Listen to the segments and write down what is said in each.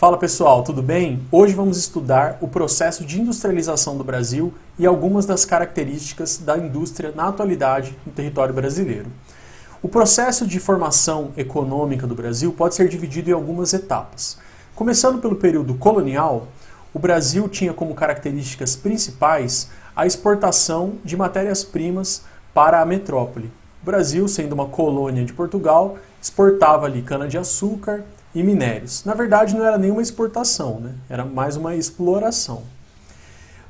Fala pessoal, tudo bem? Hoje vamos estudar o processo de industrialização do Brasil e algumas das características da indústria na atualidade no território brasileiro. O processo de formação econômica do Brasil pode ser dividido em algumas etapas. Começando pelo período colonial, o Brasil tinha como características principais a exportação de matérias-primas para a metrópole. O Brasil, sendo uma colônia de Portugal, exportava ali cana-de-açúcar e minérios. Na verdade, não era nenhuma exportação, né? Era mais uma exploração.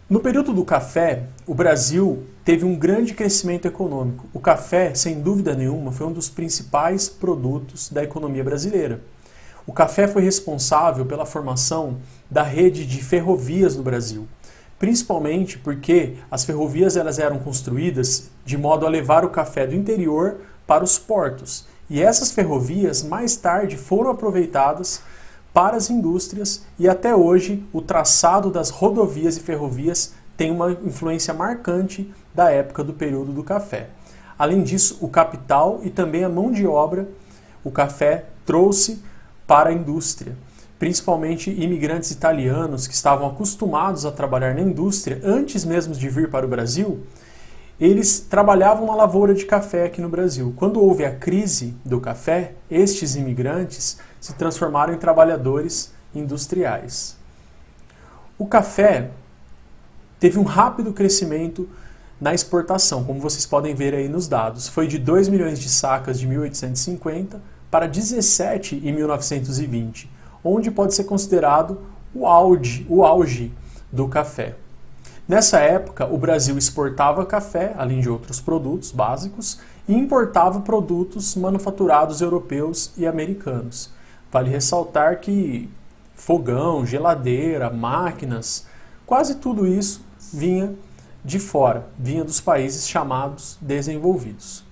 No período do café, o Brasil teve um grande crescimento econômico. O café, sem dúvida nenhuma, foi um dos principais produtos da economia brasileira. O café foi responsável pela formação da rede de ferrovias no Brasil, principalmente porque as ferrovias elas eram construídas de modo a levar o café do interior para os portos. E essas ferrovias, mais tarde, foram aproveitadas para as indústrias e até hoje o traçado das rodovias e ferrovias tem uma influência marcante da época do período do café. Além disso, o capital e também a mão de obra, o café trouxe para a indústria. Principalmente imigrantes italianos que estavam acostumados a trabalhar na indústria antes mesmo de vir para o Brasil, eles trabalhavam na lavoura de café aqui no Brasil. Quando houve a crise do café, estes imigrantes se transformaram em trabalhadores industriais. O café teve um rápido crescimento na exportação, como vocês podem ver aí nos dados. Foi de 2 milhões de sacas de 1850 para 17 em 1920, onde pode ser considerado o auge do café. Nessa época, o Brasil exportava café, além de outros produtos básicos, e importava produtos manufaturados europeus e americanos. Vale ressaltar que fogão, geladeira, máquinas, quase tudo isso vinha de fora, vinha dos países chamados desenvolvidos.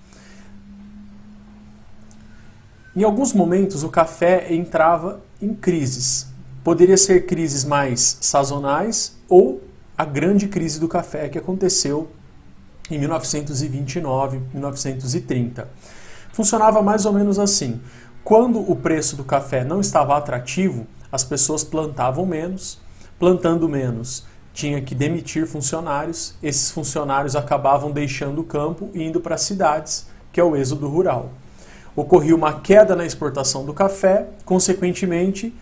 Em alguns momentos, o café entrava em crises. Poderia ser crises mais sazonais ou a grande crise do café que aconteceu em 1929, 1930. Funcionava mais ou menos assim. Quando o preço do café não estava atrativo, as pessoas plantavam menos, plantando menos, tinha que demitir funcionários, esses funcionários acabavam deixando o campo e indo para as cidades, que é o êxodo rural. Ocorria uma queda na exportação do café, consequentemente,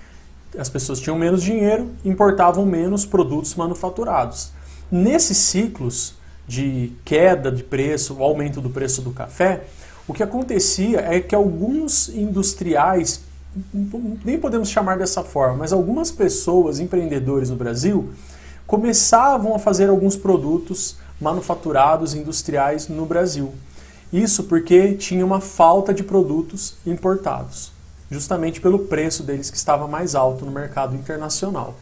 as pessoas tinham menos dinheiro, importavam menos produtos manufaturados. Nesses ciclos de queda de preço, o aumento do preço do café, o que acontecia é que alguns industriais, nem podemos chamar dessa forma, mas algumas pessoas, empreendedores no Brasil, começavam a fazer alguns produtos manufaturados industriais no Brasil. Isso porque tinha uma falta de produtos importados, justamente pelo preço deles que estava mais alto no mercado internacional.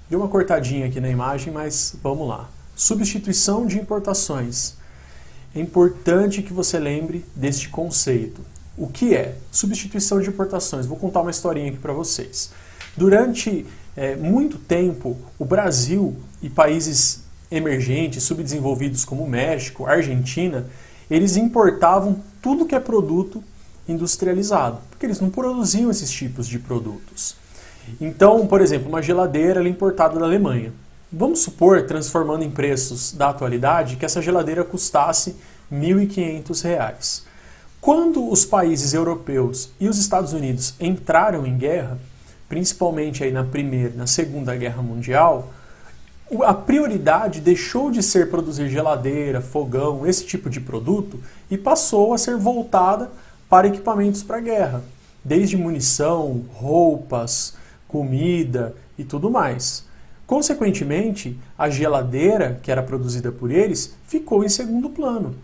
Deu uma cortadinha aqui na imagem, mas vamos lá. Substituição de importações. É importante que você lembre deste conceito. O que é substituição de importações? Vou contar uma historinha aqui para vocês. Durante muito tempo, o Brasil e países emergentes, subdesenvolvidos como México, Argentina, eles importavam tudo que é produto industrializado, porque eles não produziam esses tipos de produtos. Então, por exemplo, uma geladeira ela é importada da Alemanha. Vamos supor, transformando em preços da atualidade, que essa geladeira custasse R$ 1.500. Quando os países europeus e os Estados Unidos entraram em guerra, principalmente aí na Primeira e na Segunda Guerra Mundial, a prioridade deixou de ser produzir geladeira, fogão, esse tipo de produto e passou a ser voltada para equipamentos para guerra, desde munição, roupas, comida e tudo mais. Consequentemente, a geladeira, que era produzida por eles, ficou em segundo plano.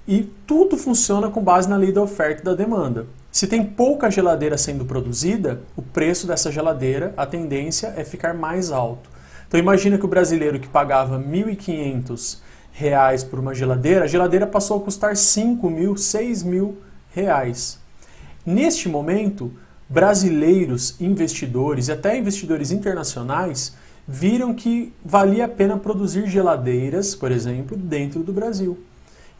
E tudo funciona com base na lei da oferta e da demanda. Se tem pouca geladeira sendo produzida, o preço dessa geladeira, a tendência é ficar mais alto. Então imagina que o brasileiro que pagava R$ 1.500 por uma geladeira, a geladeira passou a custar R$ 5.000, R$ 6.000. Neste momento, brasileiros investidores e até investidores internacionais viram que valia a pena produzir geladeiras, por exemplo, dentro do Brasil.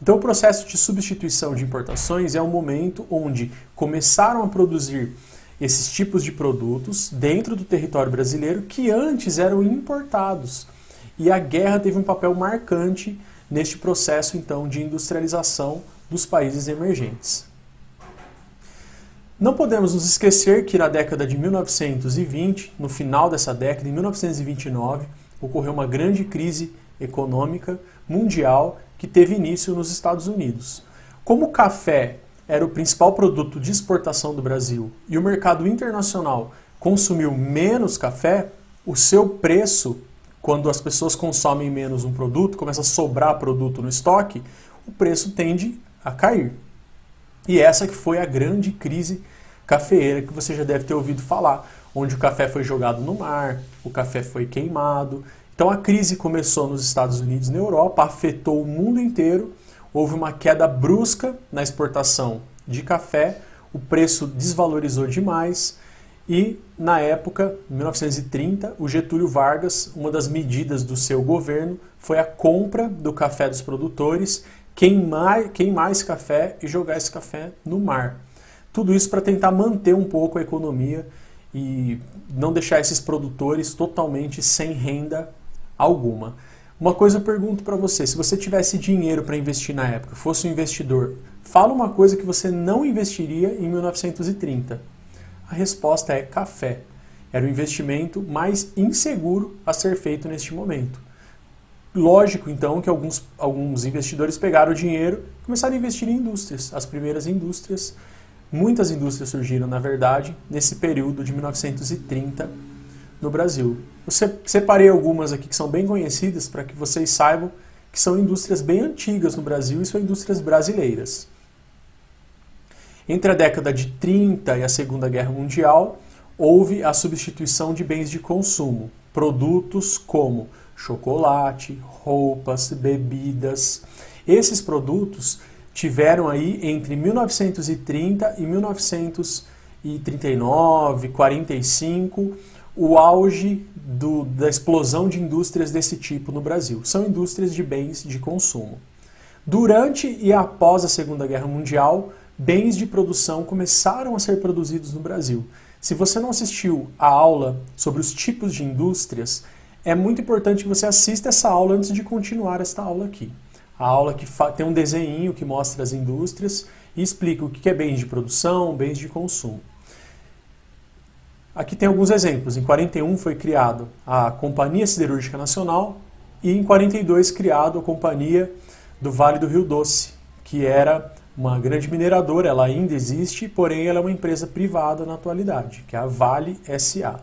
Então, o processo de substituição de importações é um momento onde começaram a produzir esses tipos de produtos dentro do território brasileiro que antes eram importados. E a guerra teve um papel marcante neste processo, então, de industrialização dos países emergentes. Não podemos nos esquecer que na década de 1920, no final dessa década, em 1929, ocorreu uma grande crise econômica mundial que teve início nos Estados Unidos. Como o café era o principal produto de exportação do Brasil e o mercado internacional consumiu menos café, o seu preço, quando as pessoas consomem menos um produto, começa a sobrar produto no estoque, o preço tende a cair. E essa que foi a grande crise cafeeira que você já deve ter ouvido falar, onde o café foi jogado no mar, o café foi queimado. Então a crise começou nos Estados Unidos e na Europa, afetou o mundo inteiro, houve uma queda brusca na exportação de café, o preço desvalorizou demais e, na época, em 1930, o Getúlio Vargas, uma das medidas do seu governo foi a compra do café dos produtores, queimar esse café e jogar esse café no mar. Tudo isso para tentar manter um pouco a economia e não deixar esses produtores totalmente sem renda alguma. Uma coisa eu pergunto para você, se você tivesse dinheiro para investir na época, fosse um investidor, fala uma coisa que você não investiria em 1930. A resposta é café. Era o investimento mais inseguro a ser feito neste momento. Lógico, então, que alguns investidores pegaram o dinheiro e começaram a investir em indústrias. As primeiras indústrias, muitas indústrias surgiram, na verdade, nesse período de 1930 no Brasil. Eu separei algumas aqui que são bem conhecidas para que vocês saibam que são indústrias bem antigas no Brasil e são indústrias brasileiras. Entre a década de 30 e a Segunda Guerra Mundial, houve a substituição de bens de consumo, produtos como chocolate, roupas, bebidas. Esses produtos tiveram aí entre 1930 e 1939, 45, o auge da explosão de indústrias desse tipo no Brasil. São indústrias de bens de consumo. Durante e após a Segunda Guerra Mundial, bens de produção começaram a ser produzidos no Brasil. Se você não assistiu a aula sobre os tipos de indústrias, é muito importante que você assista essa aula antes de continuar esta aula aqui. A aula que tem um desenho que mostra as indústrias e explica o que é bens de produção, bens de consumo. Aqui tem alguns exemplos. Em 41 foi criado a Companhia Siderúrgica Nacional e em 42 criado a Companhia do Vale do Rio Doce, que era uma grande mineradora, ela ainda existe, porém ela é uma empresa privada na atualidade, que é a Vale S.A.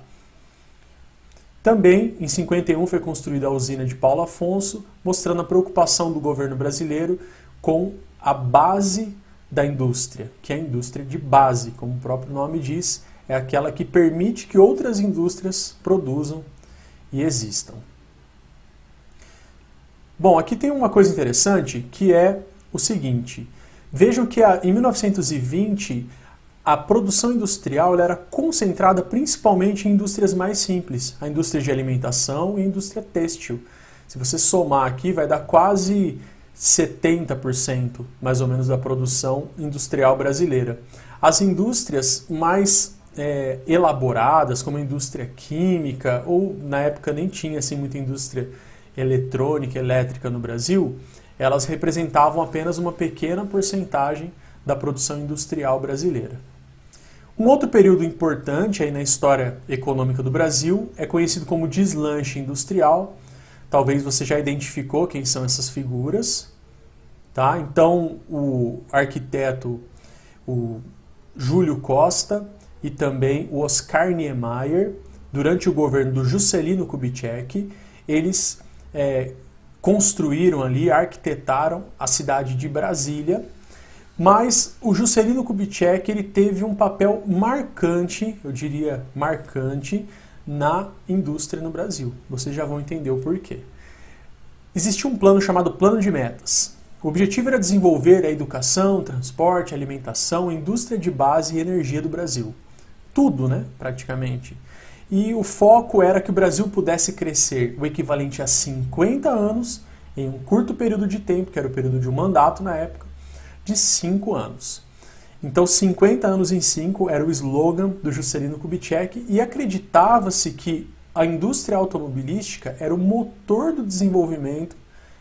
Também, em 51, foi construída a usina de Paulo Afonso, mostrando a preocupação do governo brasileiro com a base da indústria, que é a indústria de base, como o próprio nome diz, é aquela que permite que outras indústrias produzam e existam. Bom, aqui tem uma coisa interessante que é o seguinte. Vejam que em 1920 a produção industrial era concentrada principalmente em indústrias mais simples, a indústria de alimentação e a indústria têxtil. Se você somar aqui, vai dar quase 70% mais ou menos da produção industrial brasileira. As indústrias mais elaboradas, como a indústria química, ou na época nem tinha assim muita indústria eletrônica, elétrica no Brasil, elas representavam apenas uma pequena porcentagem da produção industrial brasileira. Um outro período importante aí na história econômica do Brasil é conhecido como deslanche industrial. Talvez você já identificou quem são essas figuras. Tá? Então, o arquiteto o Júlio Costa e também o Oscar Niemeyer, durante o governo do Juscelino Kubitschek, eles construíram ali, arquitetaram a cidade de Brasília, mas o Juscelino Kubitschek ele teve um papel marcante, eu diria marcante, na indústria no Brasil. Vocês já vão entender o porquê. Existia um plano chamado Plano de Metas. O objetivo era desenvolver a educação, transporte, alimentação, indústria de base e energia do Brasil. Tudo, né, praticamente. E o foco era que o Brasil pudesse crescer o equivalente a 50 anos em um curto período de tempo, que era o período de um mandato na época, de 5 anos. Então, 50 anos em 5 era o slogan do Juscelino Kubitschek e acreditava-se que a indústria automobilística era o motor do desenvolvimento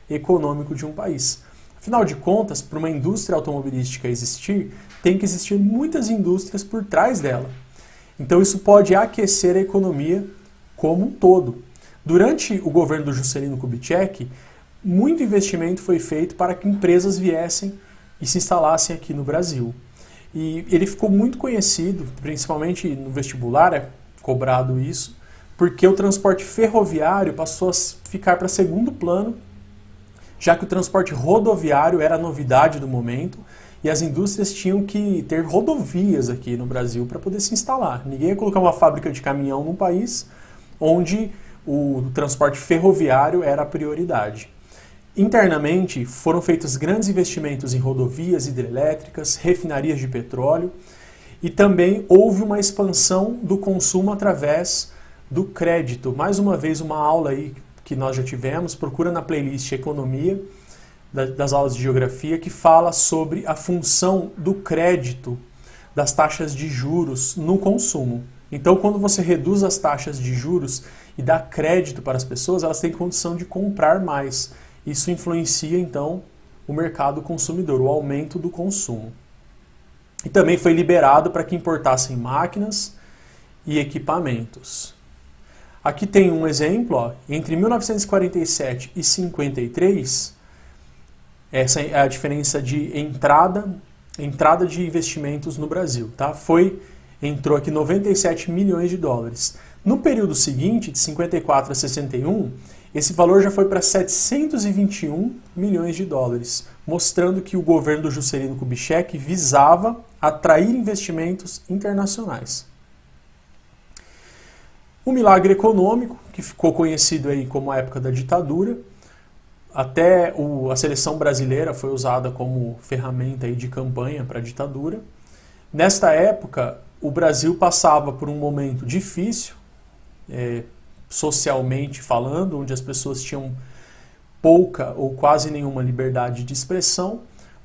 econômico de um país. Afinal de contas, para uma indústria automobilística existir, tem que existir muitas indústrias por trás dela. Então isso pode aquecer a economia como um todo. Durante o governo do Juscelino Kubitschek, muito investimento foi feito para que empresas viessem e se instalassem aqui no Brasil. E ele ficou muito conhecido, principalmente no vestibular, é cobrado isso, porque o transporte ferroviário passou a ficar para segundo plano, já que o transporte rodoviário era a novidade do momento e as indústrias tinham que ter rodovias aqui no Brasil para poder se instalar. Ninguém ia colocar uma fábrica de caminhão num país onde o transporte ferroviário era a prioridade. Internamente, foram feitos grandes investimentos em rodovias hidrelétricas, refinarias de petróleo e também houve uma expansão do consumo através do crédito. Mais uma vez, uma aula aí que nós já tivemos, procura na playlist Economia, das aulas de Geografia, que fala sobre a função do crédito, das taxas de juros no consumo. Então, quando você reduz as taxas de juros e dá crédito para as pessoas, elas têm condição de comprar mais. Isso influencia, então, o mercado consumidor, o aumento do consumo. E também foi liberado para que importassem máquinas e equipamentos. Aqui tem um exemplo, ó, entre 1947 e 53, essa é a diferença de entrada de investimentos no Brasil, tá? Entrou aqui 97 milhões de dólares. No período seguinte, de 54 a 61, esse valor já foi para 721 milhões de dólares, mostrando que o governo do Juscelino Kubitschek visava atrair investimentos internacionais. O milagre econômico, que ficou conhecido aí como a época da ditadura, até a seleção brasileira foi usada como ferramenta aí de campanha para a ditadura. Nesta época, o Brasil passava por um momento difícil, socialmente falando, onde as pessoas tinham pouca ou quase nenhuma liberdade de expressão,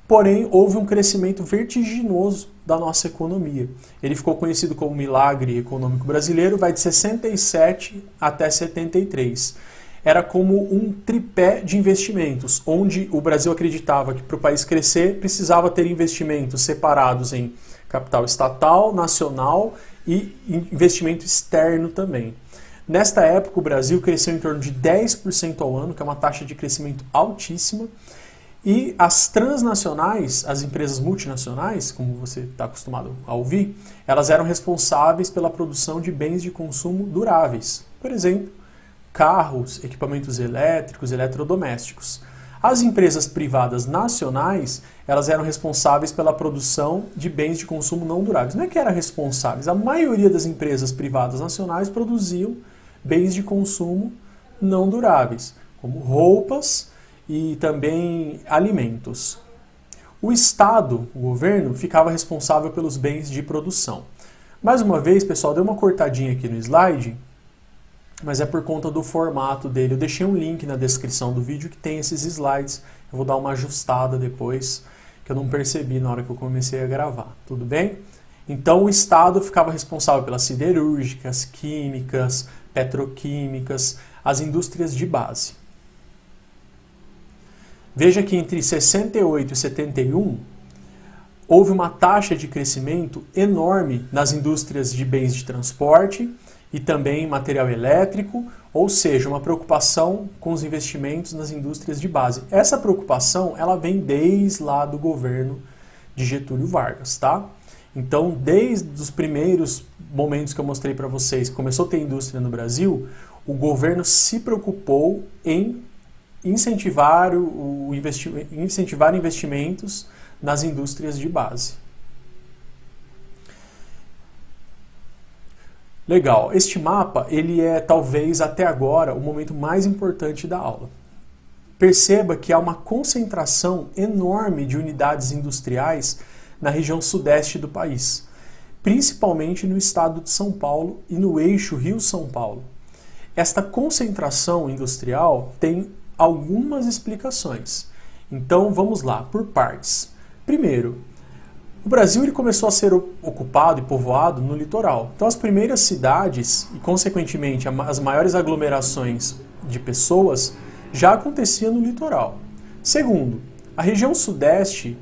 porém houve um crescimento vertiginoso da nossa economia. Ele ficou conhecido como milagre econômico brasileiro, vai de 67 até 73. Era como um tripé de investimentos, onde o Brasil acreditava que para o país crescer precisava ter investimentos separados em capital estatal, nacional e investimento externo também. Nesta época, o Brasil cresceu em torno de 10% ao ano, que é uma taxa de crescimento altíssima, e as transnacionais, as empresas multinacionais, como você está acostumado a ouvir, elas eram responsáveis pela produção de bens de consumo duráveis. Por exemplo, carros, equipamentos elétricos, eletrodomésticos. As empresas privadas nacionais, elas eram responsáveis pela produção de bens de consumo não duráveis. Não é que eram responsáveis, a maioria das empresas privadas nacionais produziam bens de consumo não duráveis, como roupas e também alimentos. O Estado, o governo, ficava responsável pelos bens de produção. Mais uma vez, pessoal, deu uma cortadinha aqui no slide, mas é por conta do formato dele. Eu deixei um link na descrição do vídeo que tem esses slides. Eu vou dar uma ajustada depois, que eu não percebi na hora que eu comecei a gravar. Tudo bem? Então, o Estado ficava responsável pelas siderúrgicas, químicas, petroquímicas, as indústrias de base. Veja que entre 68 e 71, houve uma taxa de crescimento enorme nas indústrias de bens de transporte e também material elétrico, ou seja, uma preocupação com os investimentos nas indústrias de base. Essa preocupação, ela vem desde lá do governo de Getúlio Vargas, tá? Então, desde os primeiros momentos que eu mostrei para vocês, que começou a ter indústria no Brasil, o governo se preocupou em incentivar investimentos nas indústrias de base. Legal, este mapa ele é talvez até agora o momento mais importante da aula. Perceba que há uma concentração enorme de unidades industriais na região sudeste do país, principalmente no estado de São Paulo e no eixo Rio-São Paulo. Esta concentração industrial tem algumas explicações. Então vamos lá, por partes. Primeiro, o Brasil ele começou a ser ocupado e povoado no litoral. Então as primeiras cidades e, consequentemente, as maiores aglomerações de pessoas já aconteciam no litoral. Segundo, a região sudeste,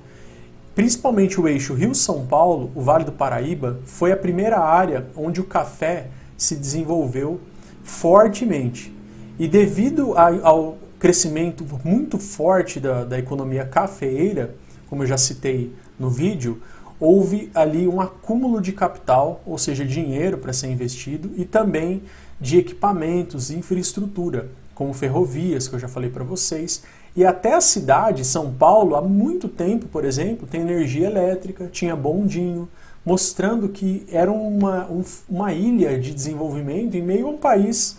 principalmente o eixo Rio-São Paulo, o Vale do Paraíba, foi a primeira área onde o café se desenvolveu fortemente. E devido ao crescimento muito forte da economia cafeeira, como eu já citei no vídeo, houve ali um acúmulo de capital, ou seja, dinheiro para ser investido, e também de equipamentos e infraestrutura, como ferrovias, que eu já falei para vocês. E até a cidade, São Paulo, há muito tempo, por exemplo, tem energia elétrica, tinha bondinho, mostrando que era uma ilha de desenvolvimento em meio a um país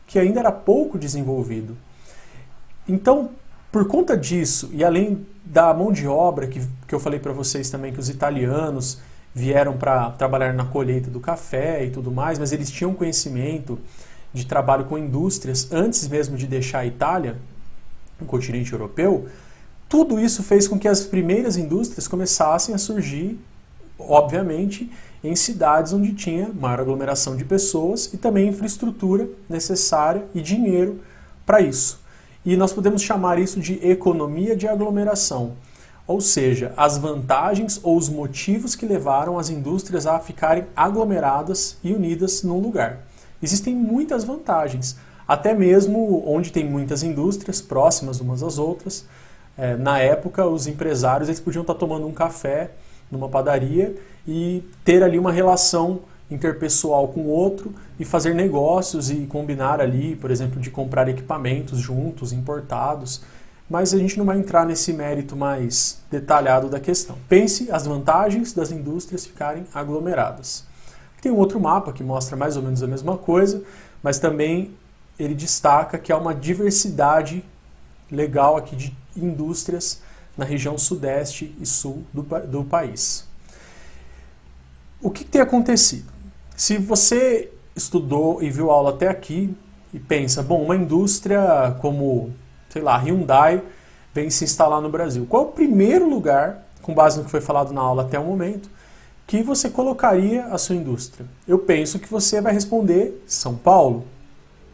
que ainda era pouco desenvolvido. Então, por conta disso, e além da mão de obra que eu falei para vocês também, que os italianos vieram para trabalhar na colheita do café e tudo mais, mas eles tinham conhecimento de trabalho com indústrias antes mesmo de deixar a Itália, o continente europeu, tudo isso fez com que as primeiras indústrias começassem a surgir, obviamente, em cidades onde tinha maior aglomeração de pessoas e também infraestrutura necessária e dinheiro para isso. E nós podemos chamar isso de economia de aglomeração, ou seja, as vantagens ou os motivos que levaram as indústrias a ficarem aglomeradas e unidas num lugar. Existem muitas vantagens, até mesmo onde tem muitas indústrias próximas umas às outras. Na época, os empresários eles podiam estar tomando um café numa padaria e ter ali uma relação interpessoal com o outro e fazer negócios e combinar ali, por exemplo, de comprar equipamentos juntos, importados. Mas a gente não vai entrar nesse mérito mais detalhado da questão. Pense as vantagens das indústrias ficarem aglomeradas. Tem um outro mapa que mostra mais ou menos a mesma coisa, mas também ele destaca que há uma diversidade legal aqui de indústrias na região sudeste e sul do país. O que tem acontecido? Se você estudou e viu a aula até aqui e pensa, bom, uma indústria como, sei lá, Hyundai vem se instalar no Brasil. Qual é o primeiro lugar, com base no que foi falado na aula até o momento, que você colocaria a sua indústria? Eu penso que você vai responder São Paulo,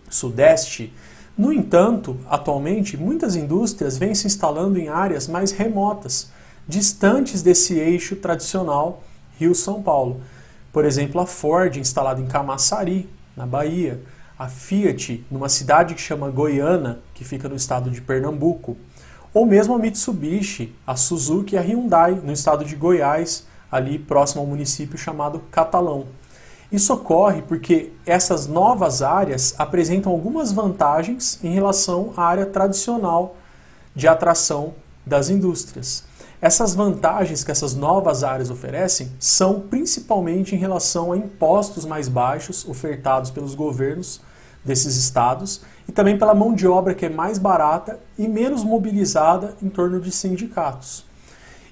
Sudeste. No entanto, atualmente, muitas indústrias vêm se instalando em áreas mais remotas, distantes desse eixo tradicional Rio-São Paulo. Por exemplo, a Ford, instalada em Camaçari, na Bahia. A Fiat, numa cidade que chama Goiânia, que fica no estado de Pernambuco. Ou mesmo a Mitsubishi, a Suzuki e a Hyundai, no estado de Goiás, ali próximo ao município chamado Catalão. Isso ocorre porque essas novas áreas apresentam algumas vantagens em relação à área tradicional de atração das indústrias. Essas vantagens que essas novas áreas oferecem são principalmente em relação a impostos mais baixos ofertados pelos governos desses estados e também pela mão de obra que é mais barata e menos mobilizada em torno de sindicatos.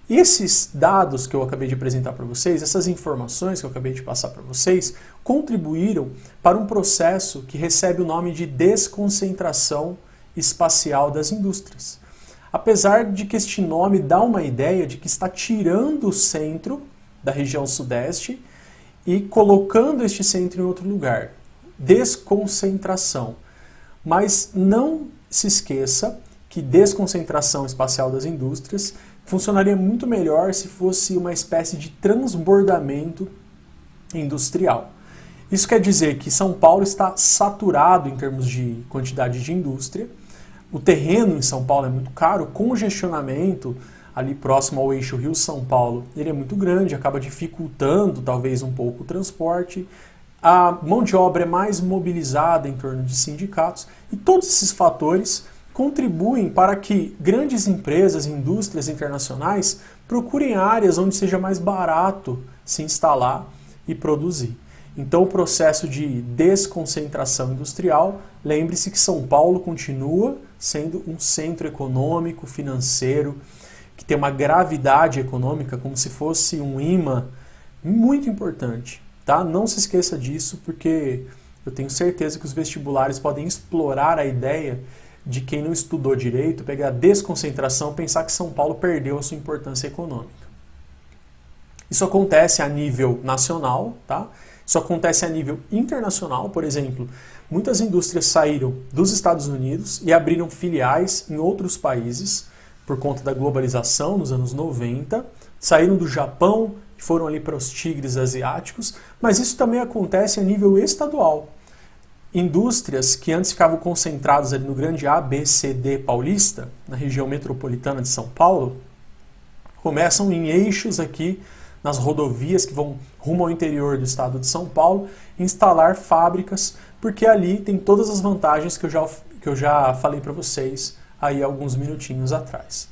Esses dados que eu acabei de apresentar para vocês, essas informações que eu acabei de passar para vocês, contribuíram para um processo que recebe o nome de desconcentração espacial das indústrias. Apesar de que este nome dá uma ideia de que está tirando o centro da região sudeste e colocando este centro em outro lugar. Desconcentração. Mas não se esqueça que desconcentração espacial das indústrias funcionaria muito melhor se fosse uma espécie de transbordamento industrial. Isso quer dizer que São Paulo está saturado em termos de quantidade de indústria. O terreno em São Paulo é muito caro, o congestionamento ali próximo ao eixo Rio-São Paulo, ele é muito grande, acaba dificultando talvez um pouco o transporte. A mão de obra é mais mobilizada em torno de sindicatos e todos esses fatores contribuem para que grandes empresas, indústrias internacionais procurem áreas onde seja mais barato se instalar e produzir. Então o processo de desconcentração industrial, lembre-se que São Paulo continua sendo um centro econômico, financeiro, que tem uma gravidade econômica como se fosse um imã muito importante. Tá? Não se esqueça disso, porque eu tenho certeza que os vestibulares podem explorar a ideia de quem não estudou direito pegar a desconcentração e pensar que São Paulo perdeu a sua importância econômica. Isso acontece a nível nacional, tá? Isso acontece a nível internacional, por exemplo, muitas indústrias saíram dos Estados Unidos e abriram filiais em outros países por conta da globalização nos anos 90, saíram do Japão e foram ali para os tigres asiáticos, mas isso também acontece a nível estadual. Indústrias que antes ficavam concentradas ali no grande ABCD paulista, na região metropolitana de São Paulo, começam em eixos aqui nas rodovias que vão rumo ao interior do estado de São Paulo, instalar fábricas, porque ali tem todas as vantagens que eu já falei para vocês aí alguns minutinhos atrás.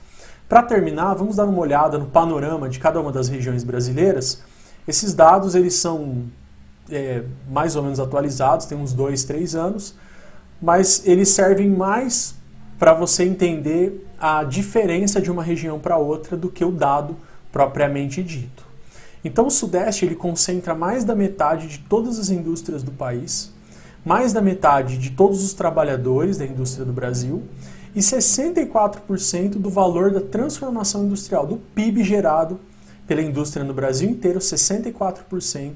Para terminar, vamos dar uma olhada no panorama de cada uma das regiões brasileiras. Esses dados eles são mais ou menos atualizados, tem uns 2, 3 anos, mas eles servem mais para você entender a diferença de uma região para outra do que o dado propriamente dito. Então o Sudeste ele concentra mais da metade de todas as indústrias do país, mais da metade de todos os trabalhadores da indústria do Brasil e 64% do valor da transformação industrial, do PIB gerado pela indústria no Brasil inteiro, 64%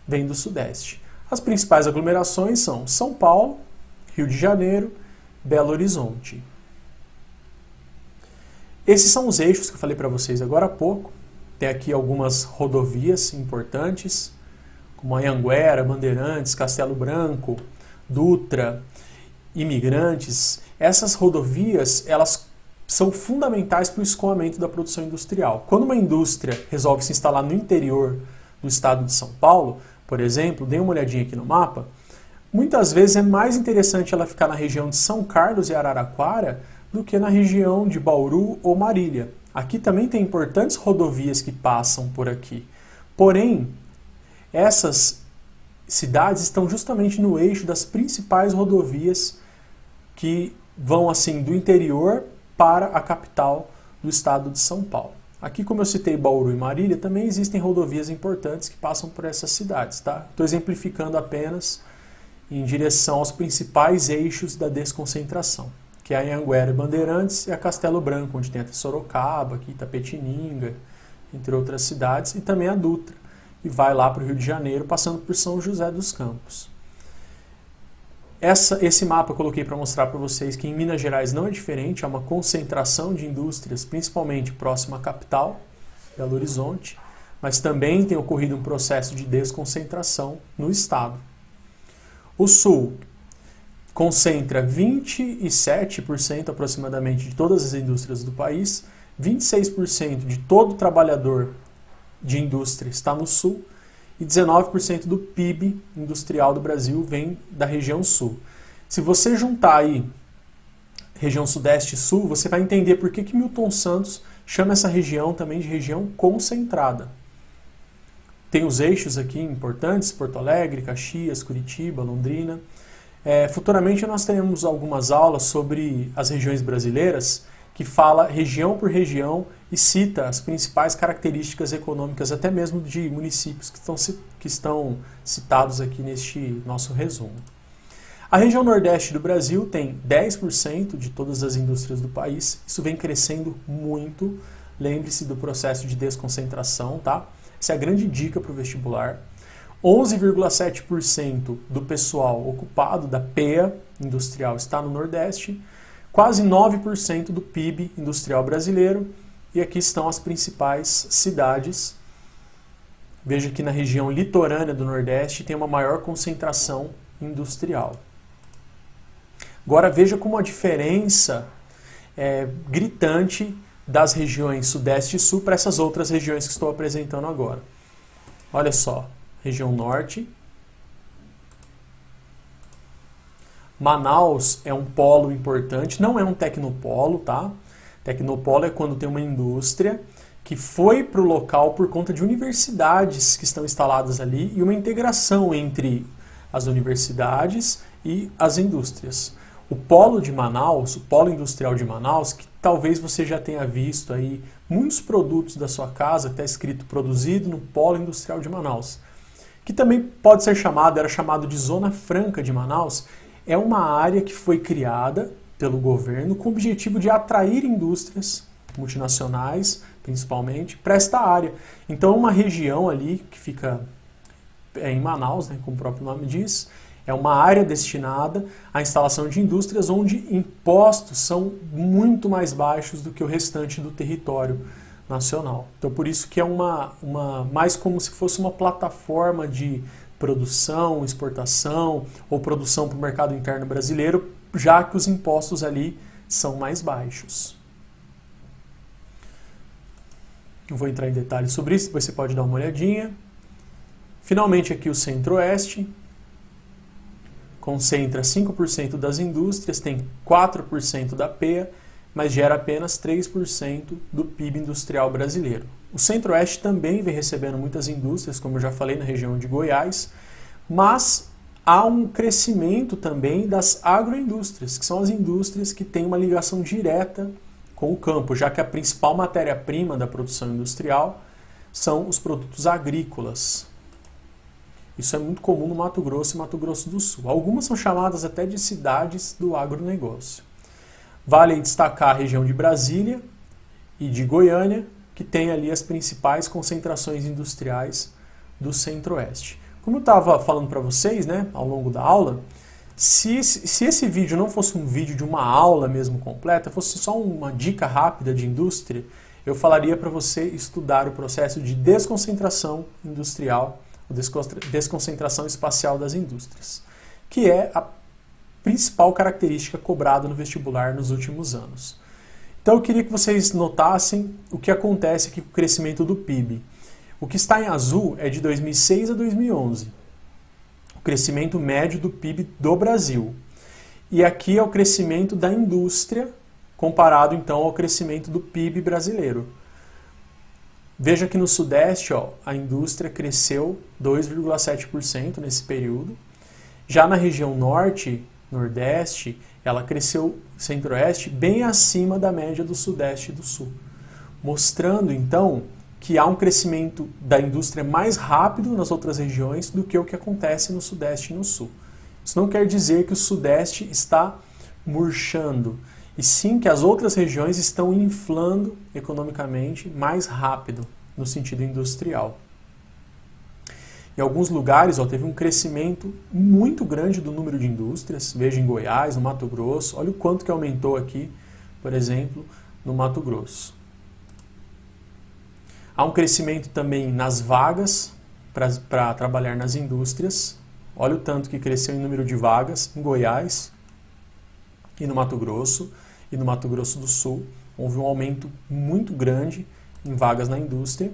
vem do Sudeste. As principais aglomerações são São Paulo, Rio de Janeiro, Belo Horizonte. Esses são os eixos que eu falei para vocês agora há pouco. Tem aqui algumas rodovias importantes, como Anhanguera, Bandeirantes, Castelo Branco, Dutra, Imigrantes. Essas rodovias, elas são fundamentais para o escoamento da produção industrial. Quando uma indústria resolve se instalar no interior do estado de São Paulo, por exemplo, dê uma olhadinha aqui no mapa, muitas vezes é mais interessante ela ficar na região de São Carlos e Araraquara do que na região de Bauru ou Marília. Aqui também tem importantes rodovias que passam por aqui. Porém, essas cidades estão justamente no eixo das principais rodovias que vão assim do interior para a capital do estado de São Paulo. Aqui, como eu citei Bauru e Marília, também existem rodovias importantes que passam por essas cidades, tá? Estou exemplificando apenas em direção aos principais eixos da desconcentração, que é a Anhanguera e Bandeirantes e a Castelo Branco, onde tem até Sorocaba, aqui Itapetininga, entre outras cidades, e também a Dutra, e vai lá para o Rio de Janeiro, passando por São José dos Campos. Esse mapa eu coloquei para mostrar para vocês que em Minas Gerais não é diferente, há uma concentração de indústrias, principalmente próxima à capital, Belo Horizonte, mas também tem ocorrido um processo de desconcentração no estado. O Sul concentra 27% aproximadamente de todas as indústrias do país, 26% de todo trabalhador de indústria está no Sul, e 19% do PIB industrial do Brasil vem da região Sul. Se você juntar aí região Sudeste e Sul, você vai entender por que Milton Santos chama essa região também de região concentrada. Tem os eixos aqui importantes, Porto Alegre, Caxias, Curitiba, Londrina. Futuramente nós teremos algumas aulas sobre as regiões brasileiras, que fala região por região e cita as principais características econômicas, até mesmo de municípios que estão citados aqui neste nosso resumo. A região Nordeste do Brasil tem 10% de todas as indústrias do país, isso vem crescendo muito, lembre-se do processo de desconcentração, tá? Essa é a grande dica para o vestibular. 11,7% do pessoal ocupado da PEA industrial está no Nordeste, quase 9% do PIB industrial brasileiro, e aqui estão as principais cidades. Veja que na região litorânea do Nordeste tem uma maior concentração industrial. Agora veja como a diferença é gritante das regiões Sudeste e Sul para essas outras regiões que estou apresentando agora. Olha só, região Norte. Manaus é um polo importante, não é um tecnopolo, tá? Tecnopolo é quando tem uma indústria que foi para o local por conta de universidades que estão instaladas ali e uma integração entre as universidades e as indústrias. O polo de Manaus, o polo industrial de Manaus, que talvez você já tenha visto aí muitos produtos da sua casa, está escrito produzido no polo industrial de Manaus, que também pode ser chamado, era chamado de Zona Franca de Manaus, é uma área que foi criada pelo governo com o objetivo de atrair indústrias multinacionais, principalmente, para esta área. Então, uma região ali que fica em Manaus, né, como o próprio nome diz, é uma área destinada à instalação de indústrias onde impostos são muito mais baixos do que o restante do território nacional. Então, por isso que é mais como se fosse uma plataforma de produção, exportação ou produção para o mercado interno brasileiro, já que os impostos ali são mais baixos. Não vou entrar em detalhes sobre isso, depois você pode dar uma olhadinha. Finalmente aqui o Centro-Oeste concentra 5% das indústrias, tem 4% da PEA, mas gera apenas 3% do PIB industrial brasileiro. O Centro-Oeste também vem recebendo muitas indústrias, como eu já falei, na região de Goiás, mas há um crescimento também das agroindústrias, que são as indústrias que têm uma ligação direta com o campo, já que a principal matéria-prima da produção industrial são os produtos agrícolas. Isso é muito comum no Mato Grosso e Mato Grosso do Sul. Algumas são chamadas até de cidades do agronegócio. Vale destacar a região de Brasília e de Goiânia, que tem ali as principais concentrações industriais do Centro-Oeste. Como eu estava falando para vocês, né, ao longo da aula, se esse vídeo não fosse um vídeo de uma aula mesmo completa, fosse só uma dica rápida de indústria, eu falaria para você estudar o processo de desconcentração industrial, desconcentração espacial das indústrias, que é a principal característica cobrada no vestibular nos últimos anos. Então eu queria que vocês notassem o que acontece aqui com o crescimento do PIB. O que está em azul é de 2006 a 2011, o crescimento médio do PIB do Brasil. E aqui é o crescimento da indústria, comparado então ao crescimento do PIB brasileiro. Veja que no Sudeste, a indústria cresceu 2,7% nesse período. Já na região Norte, Nordeste, ela cresceu, Centro-Oeste, bem acima da média do Sudeste e do Sul. Mostrando, então, que há um crescimento da indústria mais rápido nas outras regiões do que o que acontece no Sudeste e no Sul. Isso não quer dizer que o Sudeste está murchando, e sim que as outras regiões estão inflando economicamente mais rápido, no sentido industrial. Em alguns lugares teve um crescimento muito grande do número de indústrias, veja em Goiás, no Mato Grosso, olha o quanto que aumentou aqui, por exemplo, no Mato Grosso. Há um crescimento também nas vagas para trabalhar nas indústrias, olha o tanto que cresceu em número de vagas em Goiás e no Mato Grosso do Sul. Houve um aumento muito grande em vagas na indústria.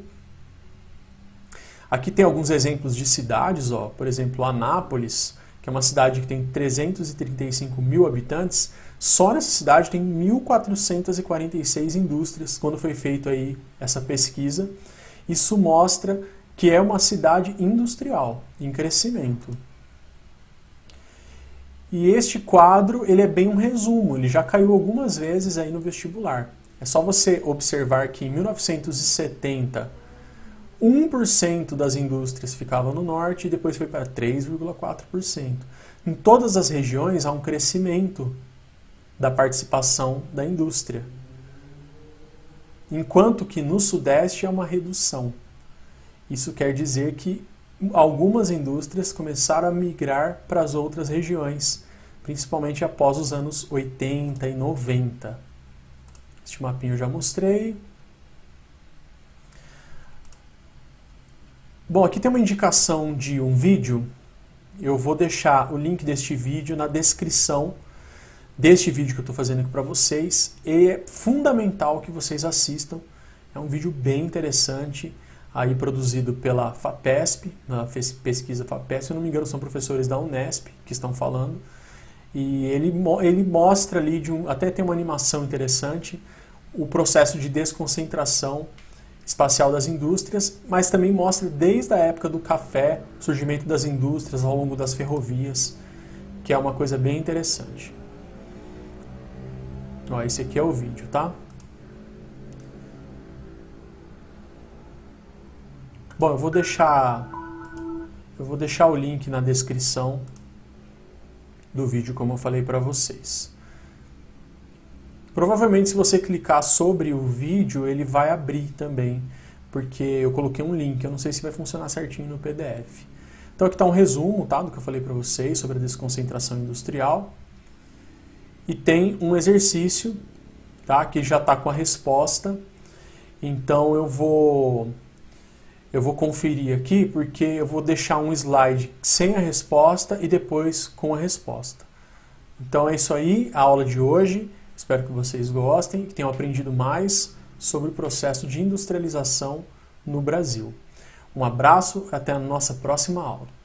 Aqui tem alguns exemplos de cidades, por exemplo, Anápolis, que é uma cidade que tem 335 mil habitantes, só nessa cidade tem 1.446 indústrias, quando foi feita aí essa pesquisa. Isso mostra que é uma cidade industrial, em crescimento. E este quadro, ele é bem um resumo, ele já caiu algumas vezes aí no vestibular. É só você observar que em 1970, 1% das indústrias ficavam no norte e depois foi para 3,4%. Em todas as regiões há um crescimento da participação da indústria, enquanto que no sudeste há uma redução. Isso quer dizer que algumas indústrias começaram a migrar para as outras regiões, principalmente após os anos 80 e 90. Este mapinha eu já mostrei. Bom, aqui tem uma indicação de um vídeo. Eu vou deixar o link deste vídeo na descrição deste vídeo que eu estou fazendo aqui para vocês. E é fundamental que vocês assistam. É um vídeo bem interessante, aí produzido pela FAPESP, na pesquisa FAPESP. Se eu não me engano, são professores da Unesp que estão falando. E ele mostra ali, até tem uma animação interessante, o processo de desconcentração espacial das indústrias, mas também mostra desde a época do café, surgimento das indústrias ao longo das ferrovias, que é uma coisa bem interessante. Esse aqui é o vídeo, tá? Bom, eu vou deixar o link na descrição do vídeo, como eu falei para vocês. Provavelmente, se você clicar sobre o vídeo, ele vai abrir também, porque eu coloquei um link, eu não sei se vai funcionar certinho no PDF. Então aqui está um resumo, tá, do que eu falei para vocês sobre a desconcentração industrial. E tem um exercício, tá, que já está com a resposta. Então eu vou conferir aqui, porque eu vou deixar um slide sem a resposta e depois com a resposta. Então é isso aí, a aula de hoje. Espero que vocês gostem, que tenham aprendido mais sobre o processo de industrialização no Brasil. Um abraço, até a nossa próxima aula.